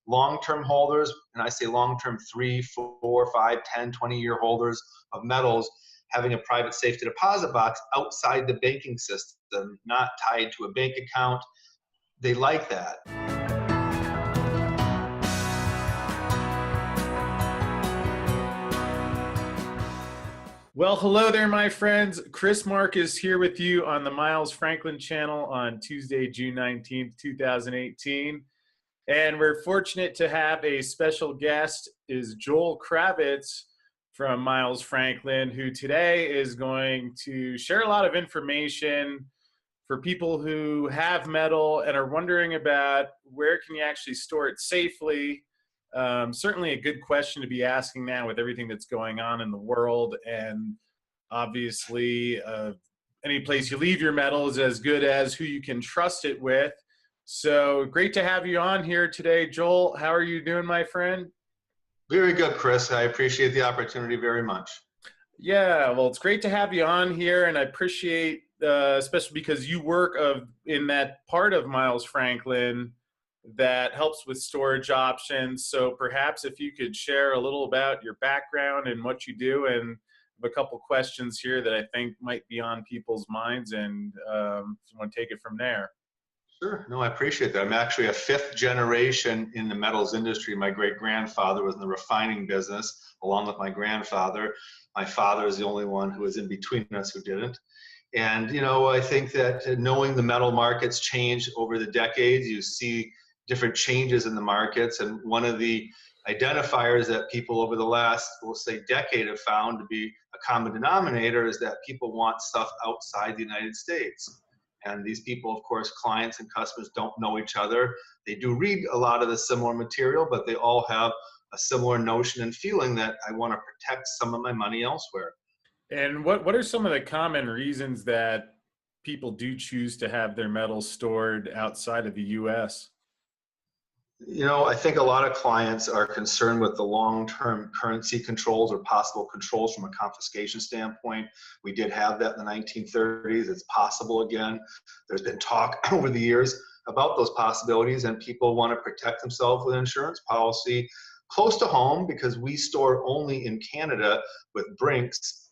long-term holders, and I say long-term 3, 4, 5, 10, 20-year holders of metals, having a private safety deposit box outside the banking system, not tied to a bank account. They like that. Well, hello there, my friends. Chris Mark is here with you on the Miles Franklin channel on Tuesday, June 19th, 2018. And we're fortunate to have a special guest, is Joel Kravitz from Miles Franklin, who today is going to share a lot of information for people who have metal and are wondering about where can you actually store it safely. Certainly a good question to be asking now with everything that's going on in the world. And obviously, any place you leave your metal is as good as who you can trust it with. So great to have you on here today, Joel. How are you doing, my friend? Very good, Chris. I appreciate the opportunity very much. Yeah, well, it's great to have you on here, and I appreciate, especially because you work in that part of Miles Franklin that helps with storage options. So perhaps if you could share a little about your background and what you do, and a couple questions here that I think might be on people's minds, and if you want to take it from there. Sure. No, I appreciate that. I'm actually a fifth generation in the metals industry. My great-grandfather was in the refining business, along with my grandfather. My father is the only one who was in between us who didn't. And, you know, I think that knowing the metal markets changed over the decades, you see different changes in the markets. And one of the identifiers that people over the last, we'll say, decade have found to be a common denominator is that people want stuff outside the United States. And these people, of course, clients and customers, don't know each other. They do read a lot of the similar material, but they all have a similar notion and feeling that I want to protect some of my money elsewhere. And what are some of the common reasons that people do choose to have their metals stored outside of the U.S.? You know, I think a lot of clients are concerned with the long-term currency controls or possible controls from a confiscation standpoint. We did have that in the 1930s. It's possible again. There's been talk over the years about those possibilities, and people want to protect themselves with an insurance policy close to home because we store only in Canada with Brinks.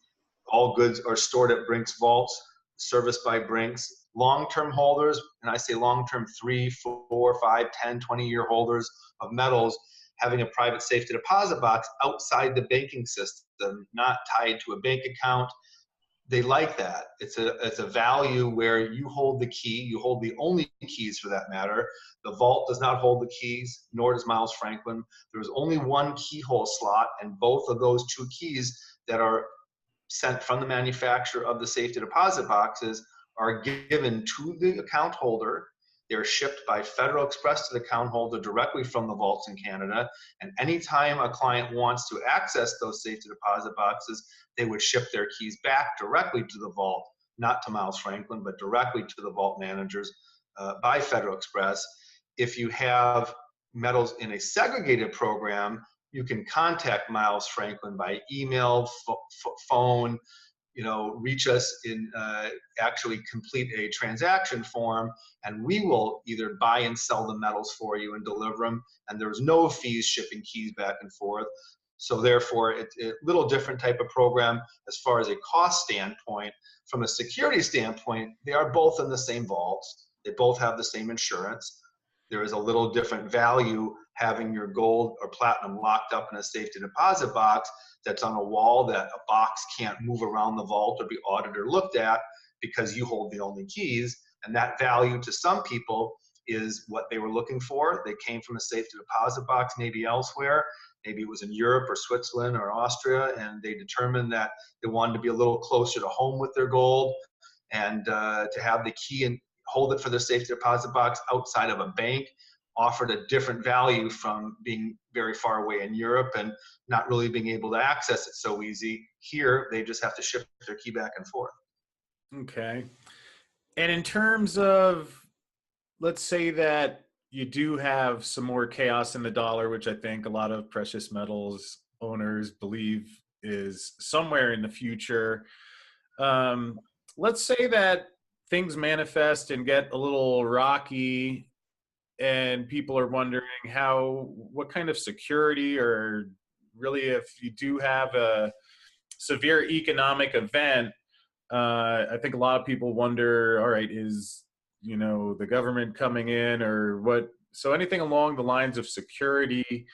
All goods are stored at Brinks vaults, serviced by Brinks. Long-term holders, and I say long-term 3, 4, 5, 10, 20-year holders of metals, having a private safety deposit box outside the banking system, not tied to a bank account. They like that. It's a value where you hold the key, you hold the only keys for that matter. The vault does not hold the keys, nor does Miles Franklin. There's only one keyhole slot, and both of those two keys that are sent from the manufacturer of the safety deposit boxes are given to the account holder. They're shipped by Federal Express to the account holder directly from the vaults in Canada. And anytime a client wants to access those safety deposit boxes, they would ship their keys back directly to the vault, not to Miles Franklin, but directly to the vault managers by Federal Express. If you have metals in a segregated program, you can contact Miles Franklin by email, phone, you know, reach us in actually complete a transaction form, and we will either buy and sell the metals for you and deliver them, and there's no fees shipping keys back and forth. So therefore, it's a little different type of program as far as a cost standpoint. From a security standpoint, they are both in the same vaults. They both have the same insurance. There is a little different value having your gold or platinum locked up in a safety deposit box that's on a wall that a box can't move around the vault or be audited or looked at because you hold the only keys. And that value to some people is what they were looking for. They came from a safety deposit box maybe elsewhere. Maybe it was in Europe or Switzerland or Austria, and they determined that they wanted to be a little closer to home with their gold and to have the key and hold it for their safety deposit box outside of a bank offered a different value from being very far away in Europe and not really being able to access it so easy. Here, they just have to ship their key back and forth. Okay. And in terms of, let's say that you do have some more chaos in the dollar, which I think a lot of precious metals owners believe is somewhere in the future. Let's say that things manifest and get a little rocky and people are wondering what kind of security, or really if you do have a severe economic event, I think a lot of people wonder, all right, is, the government coming in or what? So anything along the lines of security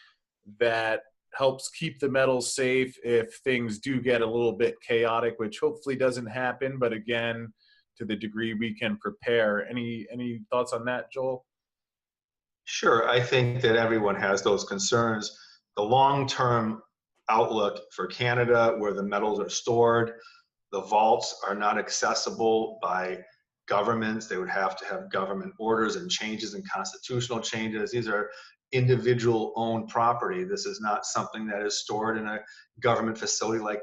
that helps keep the metals safe if things do get a little bit chaotic, which hopefully doesn't happen, but again, to the degree we can prepare. Any thoughts on that, Joel? Sure, I think that everyone has those concerns. The long-term outlook for Canada, where the metals are stored, the vaults are not accessible by governments. They would have to have government orders and changes and constitutional changes. These are individual owned property. This is not something that is stored in a government facility like,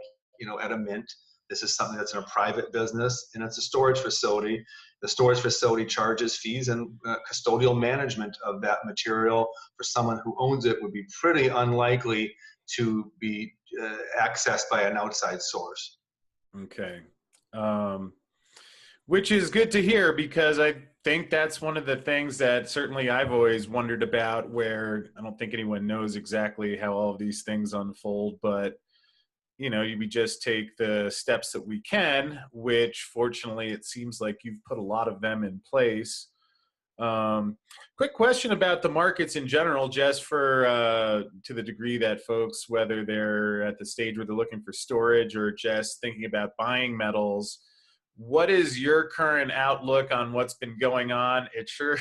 at a mint. This is something that's in a private business, and it's a storage facility. The storage facility charges fees, and custodial management of that material for someone who owns it would be pretty unlikely to be accessed by an outside source. Okay. Which is good to hear, because I think that's one of the things that certainly I've always wondered about, where I don't think anyone knows exactly how all of these things unfold, but we just take the steps that we can, which fortunately it seems like you've put a lot of them in place. Quick question about the markets in general, just for to the degree that folks, whether they're at the stage where they're looking for storage or just thinking about buying metals, what is your current outlook on what's been going on? It sure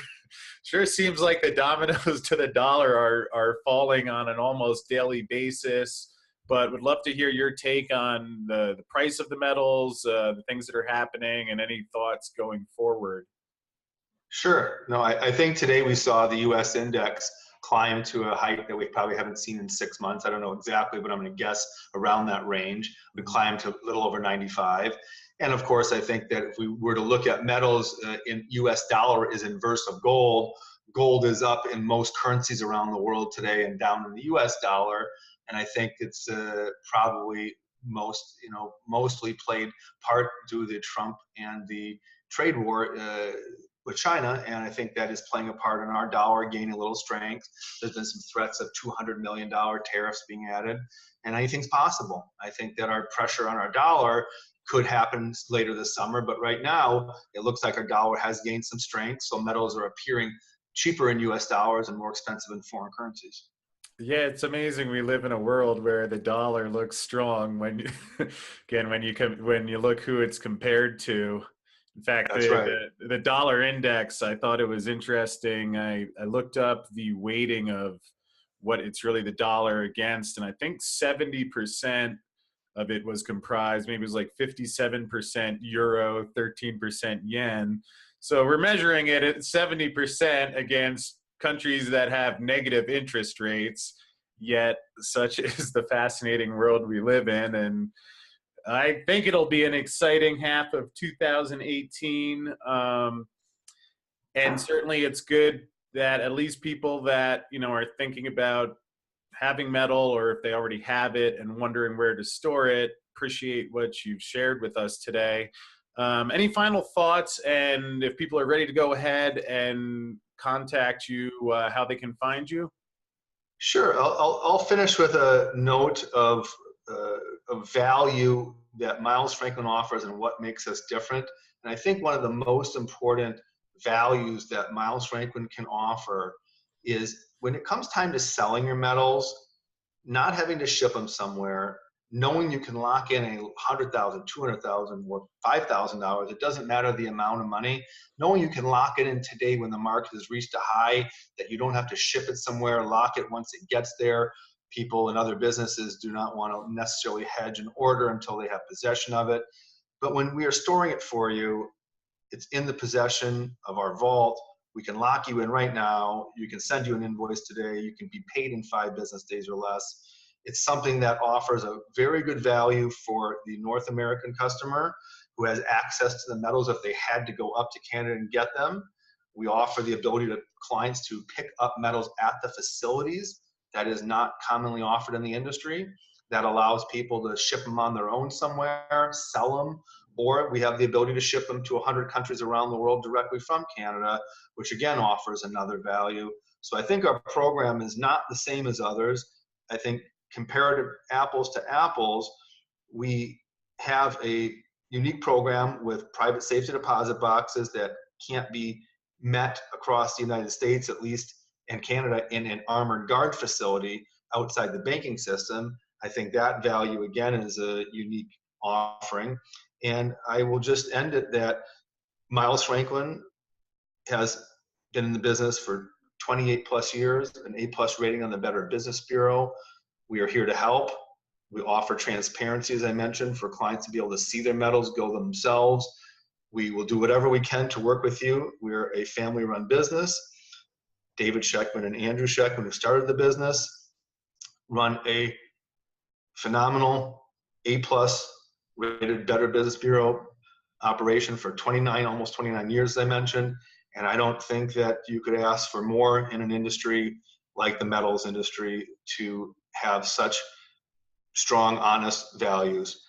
seems like the dominoes to the dollar are falling on an almost daily basis. But would love to hear your take on the price of the metals, the things that are happening, and any thoughts going forward. Sure. No, I think today we saw the US index climb to a height that we probably haven't seen in 6 months. I don't know exactly, but I'm going to guess around that range. We climbed to a little over 95. And of course, I think that if we were to look at metals in US dollar is inverse of gold. Gold is up in most currencies around the world today and down in the US dollar. And I think it's probably mostly played part due to Trump and the trade war with China, and I think that is playing a part in our dollar gaining a little strength. There's been some threats of $200 million tariffs being added, and anything's possible. I think that our pressure on our dollar could happen later this summer, but right now it looks like our dollar has gained some strength, so metals are appearing cheaper in US dollars and more expensive in foreign currencies. Yeah, it's amazing. We live in a world where the dollar looks strong when you, again, when you look who it's compared to. In fact, That's right. the dollar index, I thought it was interesting. I looked up the weighting of what it's really the dollar against, and I think 70% of it was comprised, maybe it was like 57% euro, 13% yen. So we're measuring it at 70% against countries that have negative interest rates, yet such is the fascinating world we live in. And I think it'll be an exciting half of 2018. And certainly it's good that at least people that, are thinking about having metal, or if they already have it and wondering where to store it, appreciate what you've shared with us today. Any final thoughts, and if people are ready to go ahead and contact you, how they can find you? Sure. I'll finish with a note of value that Miles Franklin offers and what makes us different. And I think one of the most important values that Miles Franklin can offer is when it comes time to selling your metals, not having to ship them somewhere, knowing you can lock in $100,000, $200,000, or $5,000. It doesn't matter the amount of money. Knowing you can lock it in today when the market has reached a high, that you don't have to ship it somewhere, lock it once it gets there. People and other businesses do not want to necessarily hedge an order until they have possession of it. But when we are storing it for you, it's in the possession of our vault. We can lock you in right now. You can send you an invoice today. You can be paid in 5 business days or less. It's something that offers a very good value for the North American customer who has access to the metals if they had to go up to Canada and get them. We offer the ability to clients to pick up metals at the facilities. That is not commonly offered in the industry. That allows people to ship them on their own somewhere, sell them, or we have the ability to ship them to 100 countries around the world directly from Canada, which again offers another value. So I think our program is not the same as others. I think comparative apples to apples, we have a unique program with private safety deposit boxes that can't be met across the United States, at least in Canada, in an armored guard facility outside the banking system. I think that value again is a unique offering. And I will just end it that Miles Franklin has been in the business for 28 plus years, an A+ rating on the Better Business Bureau. We are here to help. We offer transparency, as I mentioned, for clients to be able to see their metals, go themselves. We will do whatever we can to work with you. We're a family-run business. David Scheckman and Andrew Scheckman, who started the business, run a phenomenal A+ rated Better Business Bureau operation for almost 29 years, as I mentioned. And I don't think that you could ask for more in an industry like the metals industry to have such strong, honest values.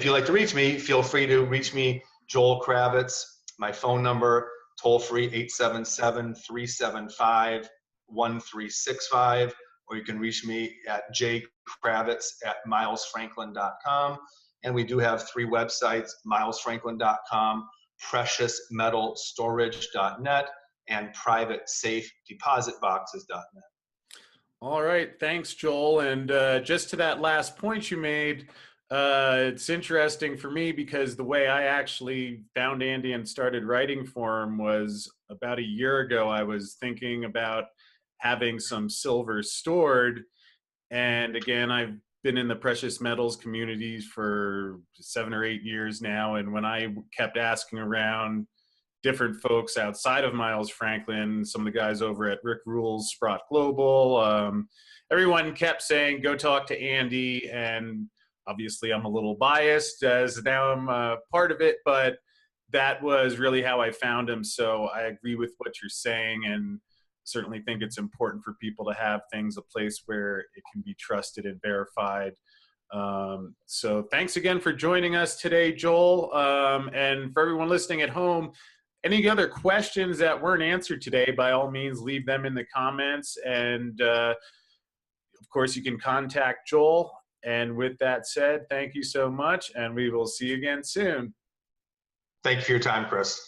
If you'd like to reach me, feel free to reach me, Joel Kravitz. My phone number, toll free, 877-375-1365. Or you can reach me at jkravitz@milesfranklin.com. And we do have 3 websites, milesfranklin.com, preciousmetalstorage.net, and privatesafedepositboxes.net. All right, thanks, Joel. And just to that last point you made, it's interesting for me because the way I actually found Andy and started writing for him was about a year ago. I was thinking about having some silver stored. And again, I've been in the precious metals communities for 7 or 8 years now. And when I kept asking around different folks outside of Miles Franklin, some of the guys over at Rick Rule's Sprott Global, everyone kept saying, go talk to Andy. And obviously I'm a little biased as now I'm part of it, but that was really how I found him. So I agree with what you're saying, and certainly think it's important for people to have things a place where it can be trusted and verified. So thanks again for joining us today, Joel. And for everyone listening at home, any other questions that weren't answered today, by all means, leave them in the comments. And of course, you can contact Joel. And with that said, thank you so much, and we will see you again soon. Thank you for your time, Chris.